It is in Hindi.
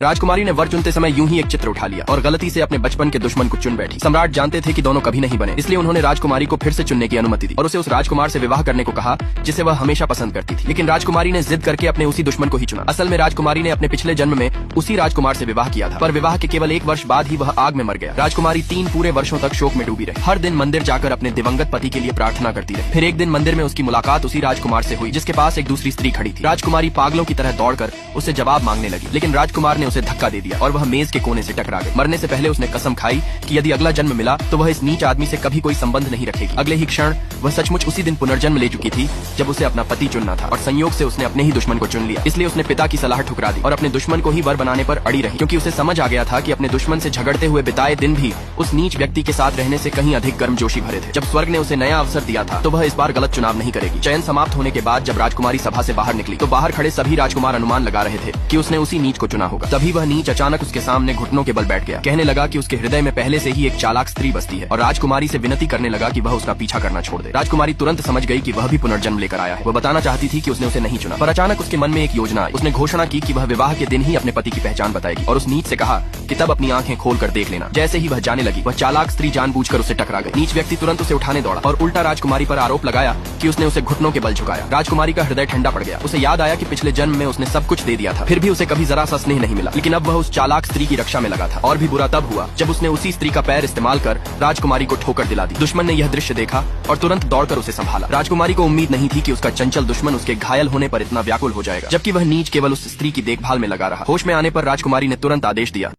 राजकुमारी ने वर चुनते समय यूं ही एक चित्र उठा लिया और गलती से अपने बचपन के दुश्मन को चुन बैठी। सम्राट जानते थे कि दोनों कभी नहीं बने, इसलिए उन्होंने राजकुमारी को फिर से चुनने की अनुमति दी और उसे उस राजकुमार से विवाह करने को कहा जिसे वह हमेशा पसंद करती थी। लेकिन राजकुमारी ने जिद करके अपने उसी दुश्मन को ही चुना। असल में राजकुमारी ने अपने पिछले जन्म में उसी राजकुमार से विवाह किया था, पर विवाह के केवल 1 वर्ष बाद ही वह आग में मर गया। राजकुमारी 3 पूरे वर्षों तक शोक में डूबी रही, हर दिन मंदिर जाकर अपने दिवंगत पति के लिए प्रार्थना करती रही। फिर एक दिन मंदिर में उसकी मुलाकात उसी राजकुमार से हुई जिसके पास एक दूसरी स्त्री खड़ी थी। राजकुमारी पागलों की तरह दौड़कर उससे जवाब मांगने लगी, लेकिन राजकुमार ने उसे धक्का दे दिया और वह मेज के कोने से टकरा गई। मरने से पहले उसने कसम खाई कि यदि अगला जन्म मिला तो वह इस नीच आदमी से कभी कोई संबंध नहीं रखेगी। अगले ही क्षण वह सचमुच उसी दिन पुनर्जन्म ले चुकी थी जब उसे अपना पति चुनना था, और संयोग से उसने अपने ही दुश्मन को चुन लिया। इसलिए उसने पिता की सलाह ठुकरा दी और अपने दुश्मन को ही वर बनाने पर अड़ी रही, क्योंकि उसे समझ आ गया था कि अपने दुश्मन से झगड़ते हुए बिताए दिन भी उस नीच व्यक्ति के साथ रहने से कहीं अधिक गर्मजोशी भरे थे। जब स्वर्ग ने उसे नया अवसर दिया था तो वह इस बार गलत चुनाव नहीं करेगी। चयन समाप्त होने के बाद जब राजकुमारी सभा से बाहर निकली तो बाहर खड़े सभी राजकुमार अनुमान लगा रहे थे कि उसने उसी नीच को चुना होगा। तभी वह नीच अचानक उसके सामने घुटनों के बल बैठ गया, कहने लगा कि उसके हृदय में पहले से ही एक चालाक स्त्री बसती है, और राजकुमारी से विनती करने लगा कि वह उसका पीछा करना छोड़ दे। राजकुमारी तुरंत समझ गई कि वह भी पुनर्जन्म लेकर आया है। वह बताना चाहती थी कि उसने उसे नहीं चुना, पर अचानक उसके मन में एक योजना आई। उसने घोषणा की कि वह विवाह के दिन ही अपने पति की पहचान बताएगी और उस नीच से कहा कि तब अपनी आंखें खोलकर देख लेना। जैसे ही वह जाने लगी वह चालाक स्त्री जानबूझकर उसे टकरा गई। नीच व्यक्ति तुरंत उसे उठाने दौड़ा और उल्टा राजकुमारी पर आरोप लगाया कि उसने उसे घुटनों के बल झुकाया। राजकुमारी का हृदय ठंडा पड़ गया। उसे याद आया कि पिछले जन्म में उसने सब कुछ दे दिया था, फिर भी उसे कभी जरा सा स्नेह नहीं मिला। लेकिन अब वह उस चालाक स्त्री की रक्षा में लगा था। और भी बुरा तब हुआ जब उसने उसी स्त्री का पैर इस्तेमाल कर राजकुमारी को ठोकर दिला दी। दुश्मन ने यह दृश्य देखा और तुरंत दौड़कर उसे संभाला। राजकुमारी को उम्मीद नहीं थी कि उसका चंचल दुश्मन उसके घायल होने पर इतना व्याकुल हो जाएगा, जबकि वह नीच केवल उस स्त्री की देखभाल में लगा रहा। होश में आने पर राजकुमारी ने तुरंत आदेश दिया